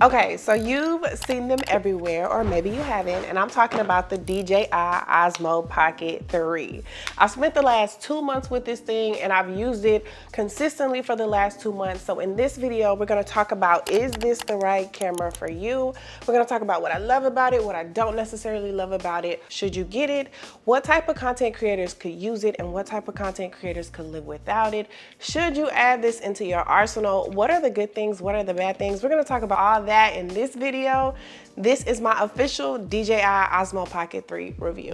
Okay, so you've seen them everywhere, or maybe you haven't, and I'm talking about the DJI OSMO Pocket 3. I've spent the last 2 months with this thing, and I've used it consistently for the last 2 months. So in this video, we're gonna talk about, is this the right camera for you? We're gonna talk about what I love about it, what I don't necessarily love about it. Should you get it? What type of content creators could use it, and what type of content creators could live without it? Should you add this into your arsenal? What are the good things? What are the bad things? We're gonna talk about all that in this video. This is my official DJI OSMO Pocket 3 review.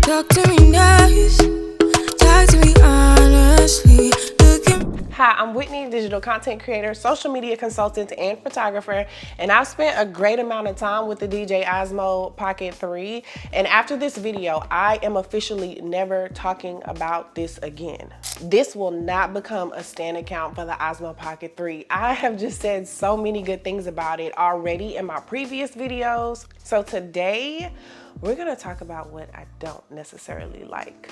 Talk to me nice, talk to me honestly. Hi, I'm Whitney, digital content creator, social media consultant, and photographer, and I've spent a great amount of time with the DJI OSMO Pocket 3, and after this video, I am officially never talking about this again. This will not become a stand account for the OSMO Pocket 3. I have just said so many good things about it already in my previous videos, so today, we're gonna talk about what I don't necessarily like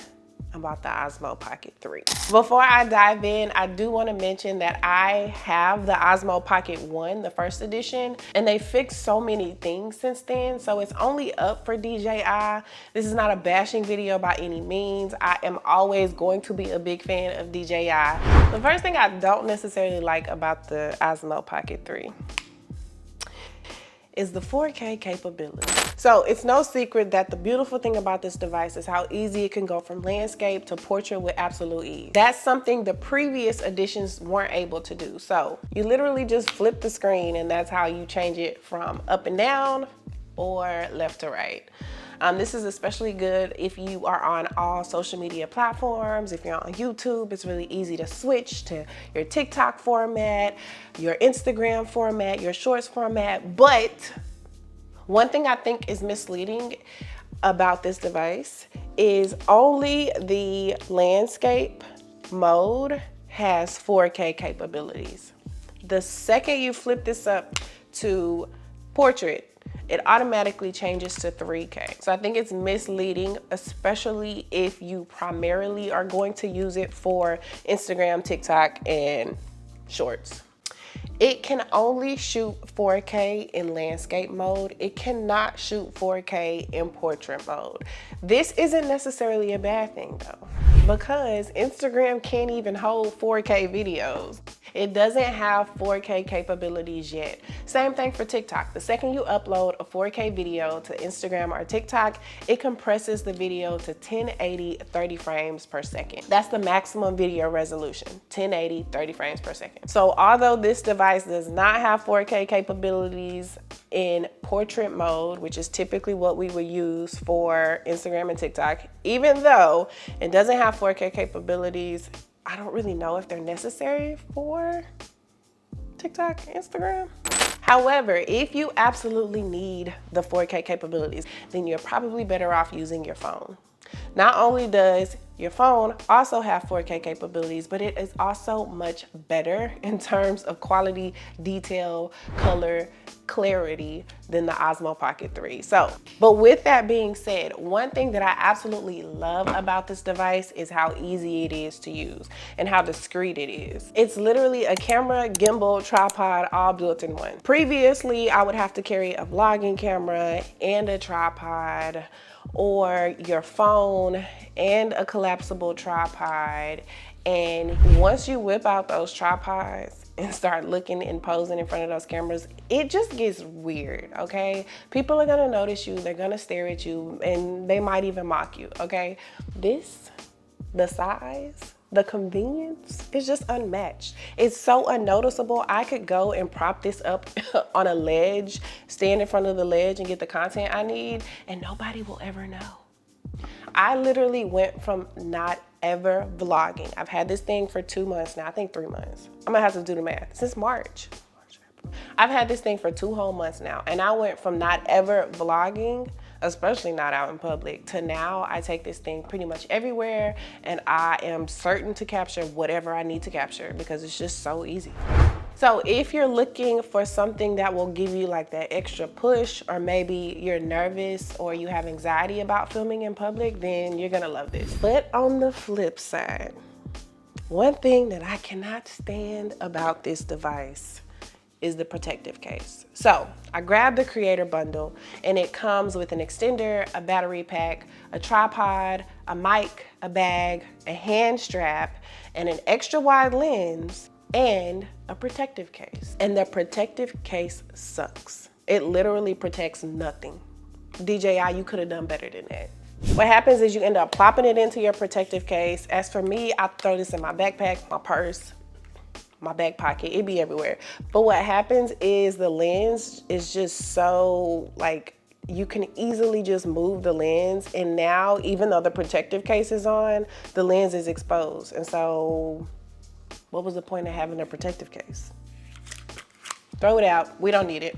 about the OSMO Pocket 3. Before I dive in, I do want to mention that I have the OSMO Pocket 1, the first edition, and they fixed so many things since then, so it's only up for DJI. This is not a bashing video by any means. I am always going to be a big fan of DJI. The first thing I don't necessarily like about the OSMO Pocket 3 is the 4K capability. So it's no secret that the beautiful thing about this device is how easy it can go from landscape to portrait with absolute ease. That's something the previous editions weren't able to do. So you literally just flip the screen and that's how you change it from up and down or left to right. This is especially good if you are on all social media platforms. If you're on YouTube, it's really easy to switch to your TikTok format, your Instagram format, your Shorts format. But one thing I think is misleading about this device is only the landscape mode has 4K capabilities. The second you flip this up to portrait, it automatically changes to 3K. So I think it's misleading, especially if you primarily are going to use it for Instagram, TikTok, and Shorts. It can only shoot 4K in landscape mode. It cannot shoot 4K in portrait mode. This isn't necessarily a bad thing though, because Instagram can't even hold 4K videos. It doesn't have 4K capabilities yet. Same thing for TikTok. The second you upload a 4K video to Instagram or TikTok, it compresses the video to 1080 30 frames per second. That's the maximum video resolution, 1080 30 frames per second. So although this device does not have 4K capabilities in portrait mode, which is typically what we would use for Instagram and TikTok, even though it doesn't have 4K capabilities, I don't really know if they're necessary for TikTok, Instagram. However, if you absolutely need the 4K capabilities, then you're probably better off using your phone. Not only does your phone also have 4K capabilities, but it is also much better in terms of quality, detail, color, clarity than the OSMO Pocket 3. So, but with that being said, one thing that I absolutely love about this device is how easy it is to use and how discreet it is. It's literally a camera, gimbal, tripod, all built in one. Previously, I would have to carry a vlogging camera and a tripod, or your phone and a collapsible tripod. And once you whip out those tripods and start looking and posing in front of those cameras, it just gets weird, okay? People are gonna notice you, they're gonna stare at you, and they might even mock you, okay? This, the size, the convenience is just unmatched. It's so unnoticeable. I could go and prop this up on a ledge, stand in front of the ledge and get the content I need, and nobody will ever know. I literally went from not ever vlogging. I've had this thing for 2 months now, I think 3 months. I'm gonna have to do the math, since March. I've had this thing for 2 whole months now, and I went from not ever vlogging, especially not out in public, to now I take this thing pretty much everywhere, and I am certain to capture whatever I need to capture because it's just so easy. So if you're looking for something that will give you like that extra push, or maybe you're nervous or you have anxiety about filming in public, then you're gonna love this. But on the flip side, one thing that I cannot stand about this device is the protective case. So I grabbed the creator bundle and it comes with an extender, a battery pack, a tripod, a mic, a bag, a hand strap, and an extra wide lens, and a protective case. And the protective case sucks. It literally protects nothing. DJI, you could have done better than that. What happens is you end up plopping it into your protective case. As for me, I throw this in my backpack, my purse, my back pocket, it be everywhere. But what happens is the lens is just so like, you can easily just move the lens, and now even though the protective case is on, the lens is exposed. And so what was the point of having a protective case? Throw it out, we don't need it.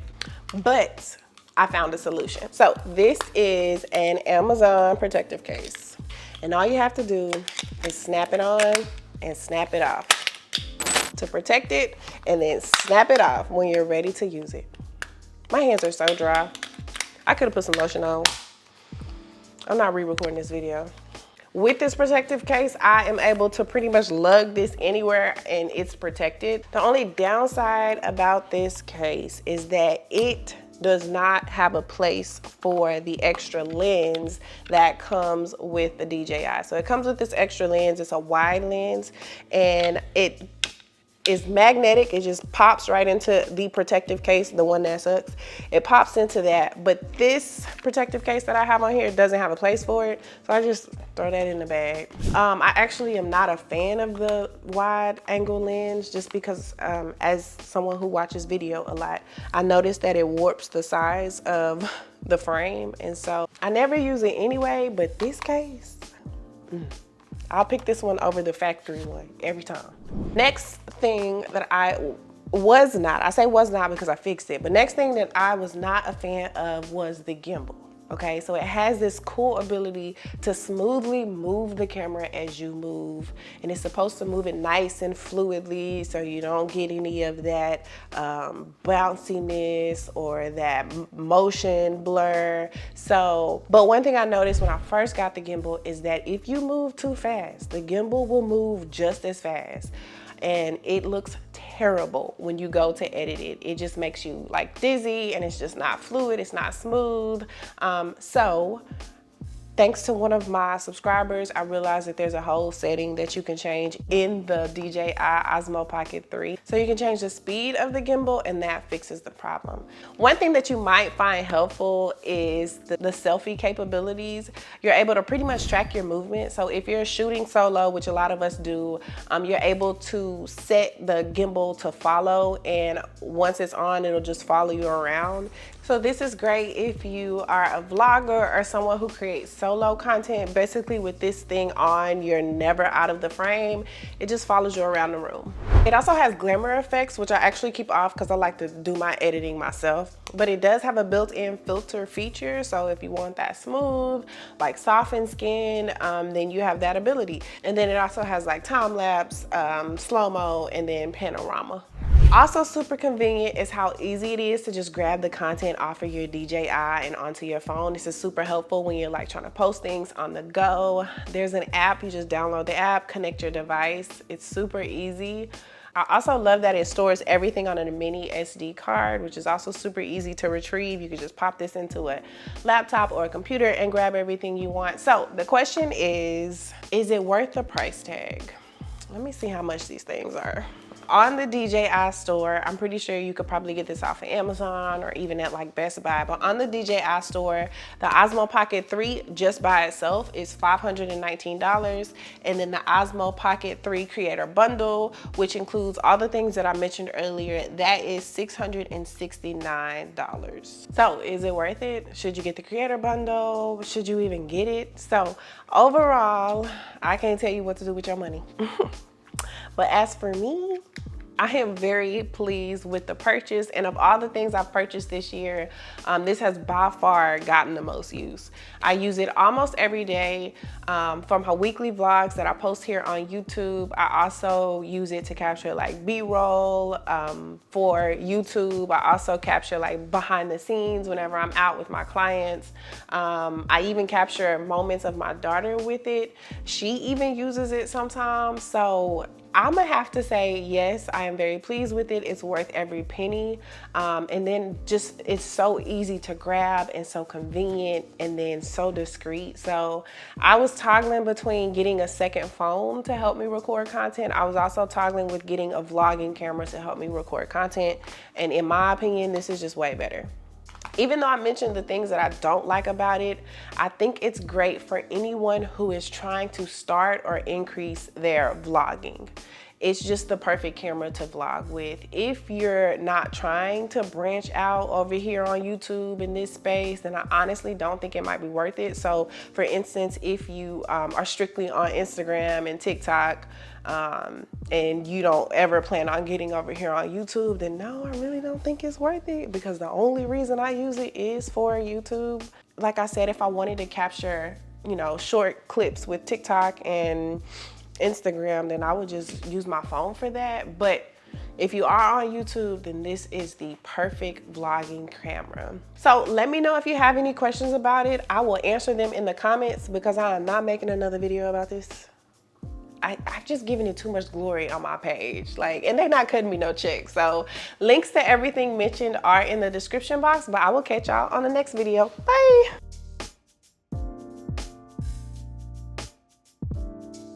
But I found a solution. So this is an Amazon protective case. And all you have to do is snap it on and snap it off to protect it, and then snap it off when you're ready to use it. My hands are so dry. I could have put some lotion on. I'm not re-recording this video. With this protective case, I am able to pretty much lug this anywhere and it's protected. The only downside about this case is that it does not have a place for the extra lens that comes with the DJI. So it comes with this extra lens. It's a wide lens, and it is magnetic. It just pops right into the protective case, the one that sucks. It pops into that, but this protective case that I have on here doesn't have a place for it, so I just throw that in the bag. I actually am not a fan of the wide angle lens, just because as someone who watches video a lot, I noticed that it warps the size of the frame, and so I never use it anyway. But this case, I'll pick this one over the factory one every time. Next thing that I say was not because I fixed it, but next thing that I was not a fan of was the gimbal. Okay, so it has this cool ability to smoothly move the camera as you move, and it's supposed to move it nice and fluidly so you don't get any of that bounciness or that motion blur. So, but one thing I noticed when I first got the gimbal is that if you move too fast, the gimbal will move just as fast. And it looks terrible when you go to edit it. It just makes you like dizzy, and it's just not fluid, it's not smooth. So thanks to one of my subscribers, I realized that there's a whole setting that you can change in the DJI OSMO Pocket 3. So you can change the speed of the gimbal, and that fixes the problem. One thing that you might find helpful is the selfie capabilities. You're able to pretty much track your movement. So if you're shooting solo, which a lot of us do, you're able to set the gimbal to follow, and once it's on, it'll just follow you around. So this is great if you are a vlogger or someone who creates solo content. Basically, with this thing on, you're never out of the frame. It just follows you around the room. It also has glamour effects, which I actually keep off because I like to do my editing myself. But it does have a built-in filter feature. So if you want that smooth, like softened skin, then you have that ability. And then it also has like time lapse, slow-mo, and then panorama. Also super convenient is how easy it is to just grab the content off of your DJI and onto your phone. This is super helpful when you're like trying to post things on the go. There's an app, you just download the app, connect your device. It's super easy. I also love that it stores everything on a mini SD card, which is also super easy to retrieve. You can just pop this into a laptop or a computer and grab everything you want. So the question is it worth the price tag? Let me see how much these things are. On the DJI store, I'm pretty sure you could probably get this off of Amazon or even at like Best Buy, but on the DJI store, the OSMO Pocket 3 just by itself is $519, and then the OSMO Pocket 3 Creator Bundle, which includes all the things that I mentioned earlier, that is $669. So is it worth it? Should you get the Creator Bundle? Should you even get it? So overall, I can't tell you what to do with your money. But as for me, I am very pleased with the purchase, and of all the things I've purchased this year, this has by far gotten the most use. I use it almost every day from her weekly vlogs that I post here on YouTube. I also use it to capture like B-roll for YouTube. I also capture like behind the scenes whenever I'm out with my clients. I even capture moments of my daughter with it. She even uses it sometimes. So I'm gonna have to say, yes, I am very pleased with it. It's worth every penny. And then just, it's so easy to grab and so convenient and then so discreet. So I was toggling between getting a second phone to help me record content. I was also toggling with getting a vlogging camera to help me record content. And in my opinion, this is just way better. Even though I mentioned the things that I don't like about it, I think it's great for anyone who is trying to start or increase their vlogging. It's just the perfect camera to vlog with. If you're not trying to branch out over here on YouTube in this space, then I honestly don't think it might be worth it. So for instance, if you are strictly on Instagram and TikTok, and you don't ever plan on getting over here on YouTube, then no, I really don't think it's worth it, because the only reason I use it is for YouTube. Like I said, if I wanted to capture, you know, short clips with TikTok and Instagram, then I would just use my phone for that. But if you are on YouTube, then this is the perfect vlogging camera. So let me know if you have any questions about it. I will answer them in the comments, because I am not making another video about this. I've just given it too much glory on my page, like, and they're not cutting me no check. So links to everything mentioned are in the description box, but I will catch y'all on the next video. Bye.